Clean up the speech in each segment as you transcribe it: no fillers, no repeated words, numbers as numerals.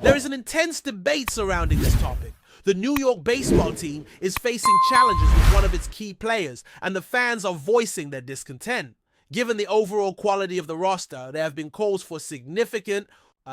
There is an intense debate surrounding this topic. The New York baseball team is facing challenges with one of its key players, and the fans are voicing their discontent. Given the overall quality of the roster, there have been calls for significant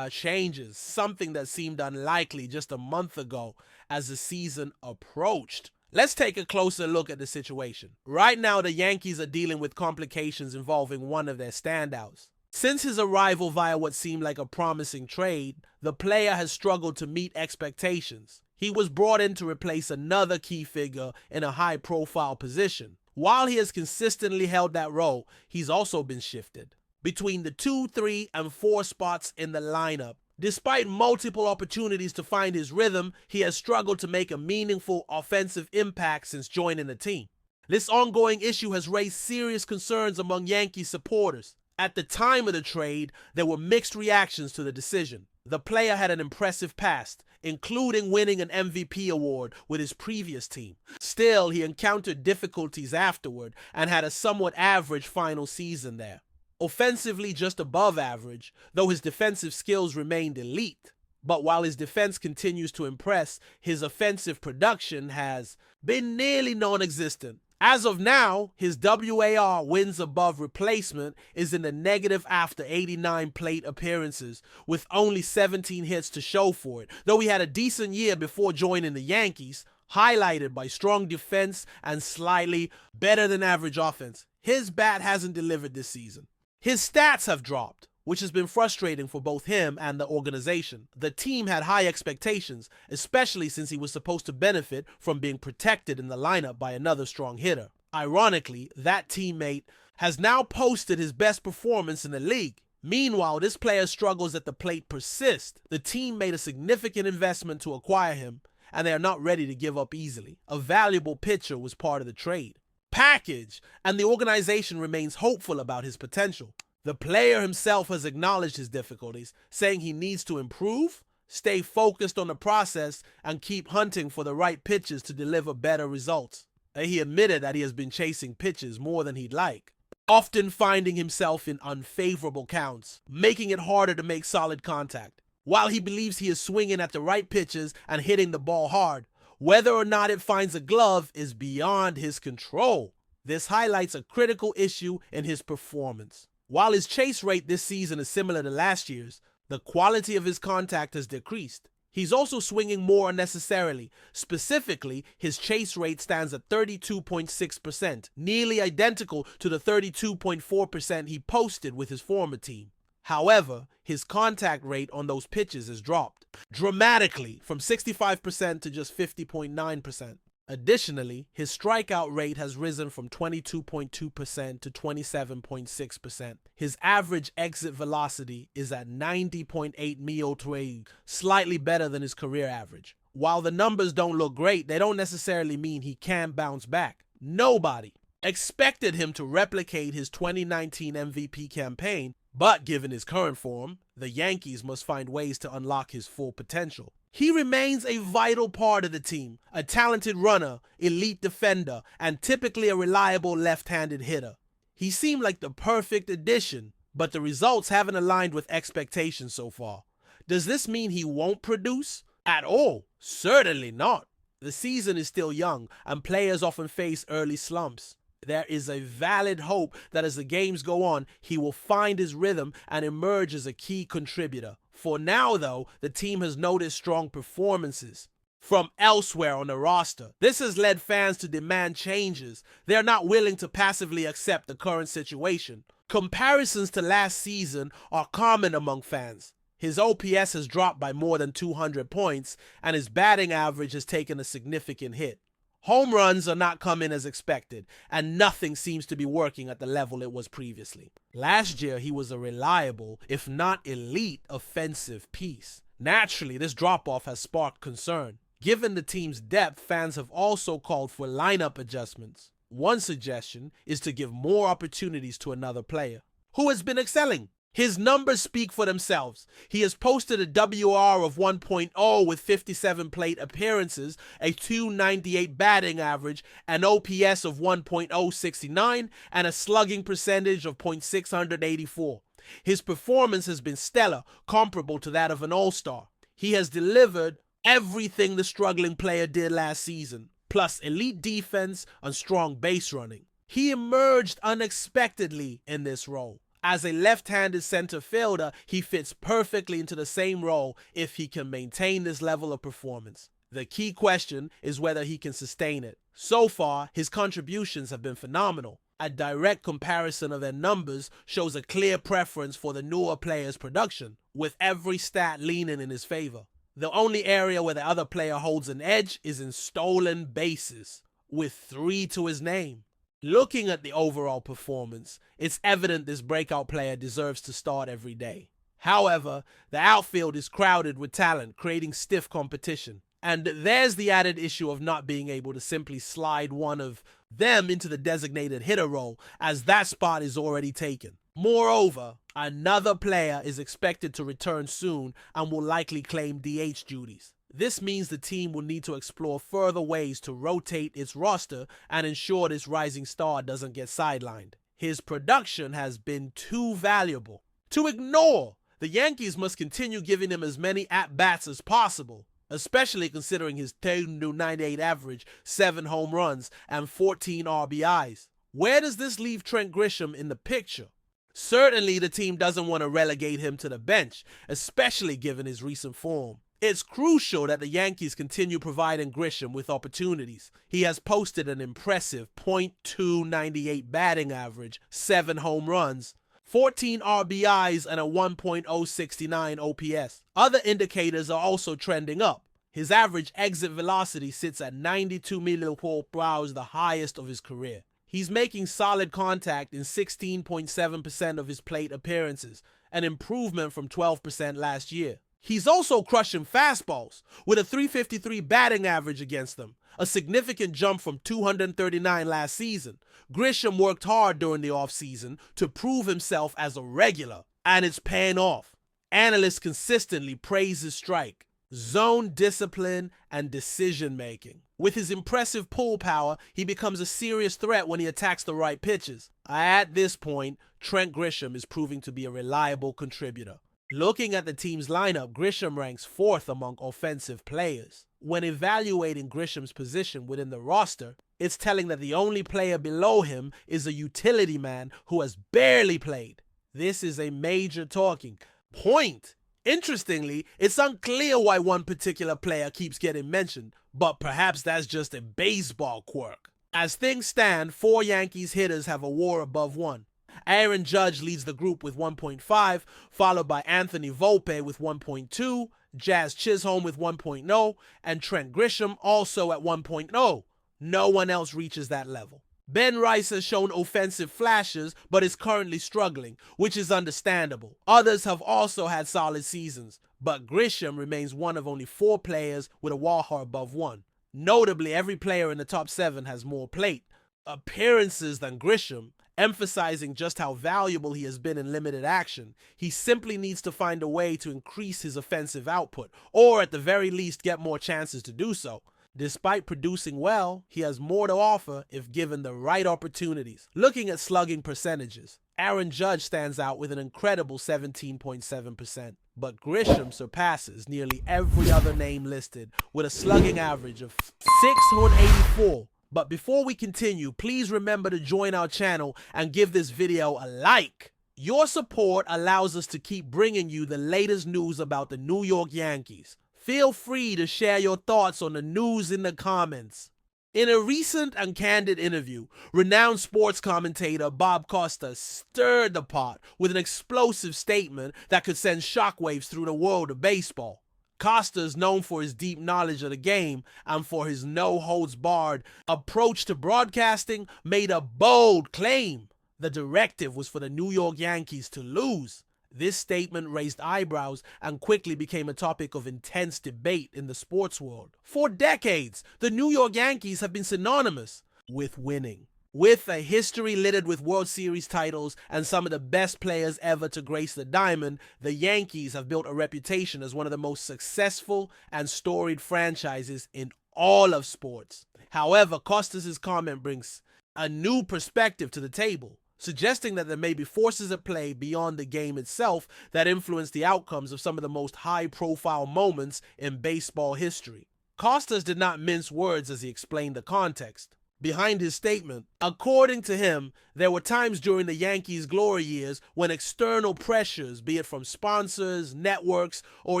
changes, something that seemed unlikely just a month ago as the season approached. Let's take a closer look at the situation. Right now, the Yankees are dealing with complications involving one of their standouts. Since his arrival via what seemed like a promising trade, the player has struggled to meet expectations. He was brought in to replace another key figure in a high-profile position. While he has consistently held that role, he's also been shifted between the 2, 3, and 4 spots in the lineup. Despite multiple opportunities to find his rhythm, he has struggled to make a meaningful offensive impact since joining the team. This ongoing issue has raised serious concerns among Yankees supporters. At the time of the trade, there were mixed reactions to the decision. The player had an impressive past, including winning an MVP award with his previous team. Still, he encountered difficulties afterward and had a somewhat average final season there. Offensively just above average, though his defensive skills remained elite. But while his defense continues to impress, his offensive production has been nearly non-existent. As of now, his WAR, wins above replacement, is in the negative after 89 plate appearances, with only 17 hits to show for it, though he had a decent year before joining the Yankees, highlighted by strong defense and slightly better than average offense. His bat hasn't delivered this season. His stats have dropped, which has been frustrating for both him and the organization. The team had high expectations, especially since he was supposed to benefit from being protected in the lineup by another strong hitter. Ironically, that teammate has now posted his best performance in the league. Meanwhile, this player's struggles at the plate persist. The team made a significant investment to acquire him, and they are not ready to give up easily. A valuable pitcher was part of the trade package, and the organization remains hopeful about his potential. The player himself has acknowledged his difficulties, saying he needs to improve, stay focused on the process, and keep hunting for the right pitches to deliver better results. And he admitted that he has been chasing pitches more than he'd like, often finding himself in unfavorable counts, making it harder to make solid contact. While he believes he is swinging at the right pitches and hitting the ball hard, whether or not it finds a glove is beyond his control. This highlights a critical issue in his performance. While his chase rate this season is similar to last year's, the quality of his contact has decreased. He's also swinging more unnecessarily. Specifically, his chase rate stands at 32.6%, nearly identical to the 32.4% he posted with his former team. However, his contact rate on those pitches has dropped dramatically from 65% to just 50.9%. Additionally, his strikeout rate has risen from 22.2% to 27.6%. His average exit velocity is at 90.8 mph, slightly better than his career average. While the numbers don't look great, they don't necessarily mean he can't bounce back. Nobody expected him to replicate his 2019 MVP campaign, but given his current form, the Yankees must find ways to unlock his full potential. He remains a vital part of the team, a talented runner, elite defender, and typically a reliable left-handed hitter. He seemed like the perfect addition, but the results haven't aligned with expectations so far. Does this mean he won't produce at all? Certainly not. The season is still young, and players often face early slumps. There is a valid hope that as the games go on, he will find his rhythm and emerge as a key contributor. For now, though, the team has noticed strong performances from elsewhere on the roster. This has led fans to demand changes. They are not willing to passively accept the current situation. Comparisons to last season are common among fans. His OPS has dropped by more than 200 points, and his batting average has taken a significant hit. Home runs are not coming as expected, and nothing seems to be working at the level it was previously. Last year, he was a reliable, if not elite, offensive piece. Naturally, this drop-off has sparked concern. Given the team's depth, fans have also called for lineup adjustments. One suggestion is to give more opportunities to another player who has been excelling. His numbers speak for themselves. He has posted a WR of 1.0 with 57 plate appearances, a .298 batting average, an OPS of 1.069, and a slugging percentage of .684. His performance has been stellar, comparable to that of an all-star. He has delivered everything the struggling player did last season, plus elite defense and strong base running. He emerged unexpectedly in this role. As a left-handed center fielder, he fits perfectly into the same role if he can maintain this level of performance. The key question is whether he can sustain it. So far, his contributions have been phenomenal. A direct comparison of their numbers shows a clear preference for the newer player's production, with every stat leaning in his favor. The only area where the other player holds an edge is in stolen bases, with 3 to his name. Looking at the overall performance, it's evident this breakout player deserves to start every day. However, the outfield is crowded with talent, creating stiff competition. And there's the added issue of not being able to simply slide one of them into the designated hitter role, as that spot is already taken. Moreover, another player is expected to return soon and will likely claim DH duties. This means the team will need to explore further ways to rotate its roster and ensure this rising star doesn't get sidelined. His production has been too valuable to ignore. The Yankees must continue giving him as many at-bats as possible, especially considering his 298 average, 7 home runs, and 14 RBIs. Where does this leave Trent Grisham in the picture? Certainly the team doesn't want to relegate him to the bench, especially given his recent form. It's crucial that the Yankees continue providing Grisham with opportunities. He has posted an impressive .298 batting average, 7 home runs, 14 RBIs, and a 1.069 OPS. Other indicators are also trending up. His average exit velocity sits at 92 mph, the highest of his career. He's making solid contact in 16.7% of his plate appearances, an improvement from 12% last year. He's also crushing fastballs, with a .353 batting average against them, a significant jump from 239 last season. Grisham worked hard during the offseason to prove himself as a regular, and it's paying off. Analysts consistently praise his strike, zone discipline, and decision-making. With his impressive pull power, he becomes a serious threat when he attacks the right pitches. At this point, Trent Grisham is proving to be a reliable contributor. Looking at the team's lineup, Grisham ranks 4th among offensive players. When evaluating Grisham's position within the roster, it's telling that the only player below him is a utility man who has barely played. This is a major talking point. Interestingly, it's unclear why one particular player keeps getting mentioned, but perhaps that's just a baseball quirk. As things stand, 4 Yankees hitters have a WAR above 1. Aaron Judge leads the group with 1.5, followed by Anthony Volpe with 1.2, Jazz Chisholm with 1.0, and Trent Grisham also at 1.0. No one else reaches that level. Ben Rice has shown offensive flashes, but is currently struggling, which is understandable. Others have also had solid seasons, but Grisham remains one of only 4 players with a WAR above 1. Notably, every player in the top 7 has more plate appearances than Grisham, emphasizing just how valuable he has been in limited action. He simply needs to find a way to increase his offensive output, or at the very least get more chances to do so. Despite producing well, he has more to offer if given the right opportunities. Looking at slugging percentages, Aaron Judge stands out with an incredible 17.7%, but Grisham surpasses nearly every other name listed with a slugging average of 684. But before we continue, please remember to join our channel and give this video a like. Your support allows us to keep bringing you the latest news about the New York Yankees. Feel free to share your thoughts on the news in the comments. In a recent and candid interview, renowned sports commentator Bob Costas stirred the pot with an explosive statement that could send shockwaves through the world of baseball. Costas, known for his deep knowledge of the game and for his no-holds-barred approach to broadcasting, made a bold claim. The directive was for the New York Yankees to lose. This statement raised eyebrows and quickly became a topic of intense debate in the sports world. For decades, the New York Yankees have been synonymous with winning. With a history littered with World Series titles and some of the best players ever to grace the diamond, the Yankees have built a reputation as one of the most successful and storied franchises in all of sports. However, Costas' comment brings a new perspective to the table. suggesting that there may be forces at play beyond the game itself that influence the outcomes of some of the most high-profile moments in baseball history. Costas did not mince words as he explained the context behind his statement. According to him, there were times during the Yankees' glory years when external pressures, be it from sponsors, networks, or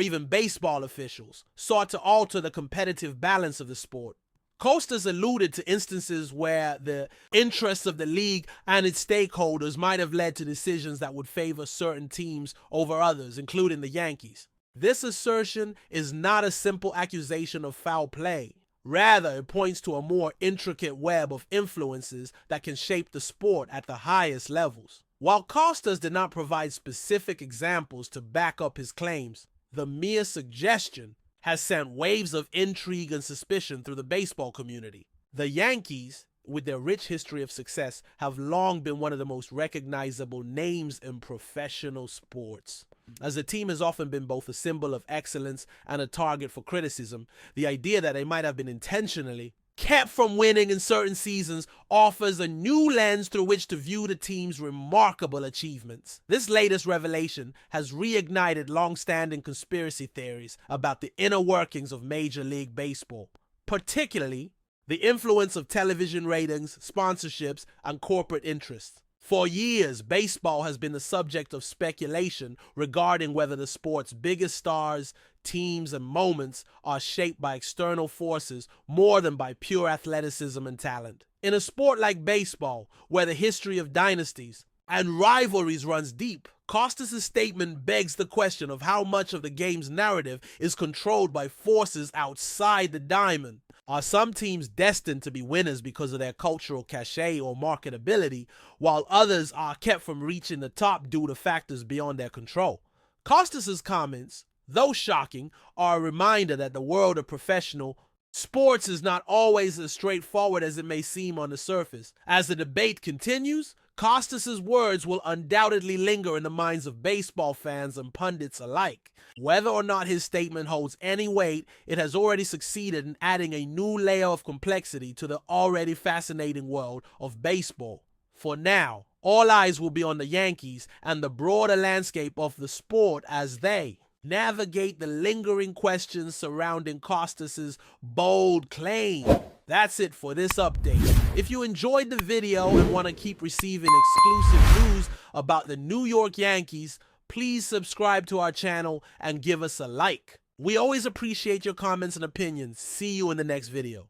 even baseball officials, sought to alter the competitive balance of the sport. Costas alluded to instances where the interests of the league and its stakeholders might have led to decisions that would favor certain teams over others, including the Yankees. This assertion is not a simple accusation of foul play. Rather, it points to a more intricate web of influences that can shape the sport at the highest levels. While Costas did not provide specific examples to back up his claims, the mere suggestion has sent waves of intrigue and suspicion through the baseball community. The Yankees, with their rich history of success, have long been one of the most recognizable names in professional sports. As the team has often been both a symbol of excellence and a target for criticism, the idea that they might have been intentionally kept from winning in certain seasons offers a new lens through which to view the team's remarkable achievements. This latest revelation has reignited long-standing conspiracy theories about the inner workings of Major League Baseball, particularly the influence of television ratings, sponsorships, and corporate interests. For years, baseball has been the subject of speculation regarding whether the sport's biggest stars, teams, and moments are shaped by external forces more than by pure athleticism and talent. In a sport like baseball, where the history of dynasties and rivalries runs deep, Costas' statement begs the question of how much of the game's narrative is controlled by forces outside the diamond. Are some teams destined to be winners because of their cultural cachet or marketability, while others are kept from reaching the top due to factors beyond their control? Costas' comments, though shocking, are a reminder that the world of professional sports is not always as straightforward as it may seem on the surface. As the debate continues, Costas' words will undoubtedly linger in the minds of baseball fans and pundits alike. Whether or not his statement holds any weight, it has already succeeded in adding a new layer of complexity to the already fascinating world of baseball. For now, all eyes will be on the Yankees and the broader landscape of the sport as they navigate the lingering questions surrounding Costas' bold claim. That's it for this update. If you enjoyed the video and want to keep receiving exclusive news about the New York Yankees, please subscribe to our channel and give us a like. We always appreciate your comments and opinions. See you in the next video.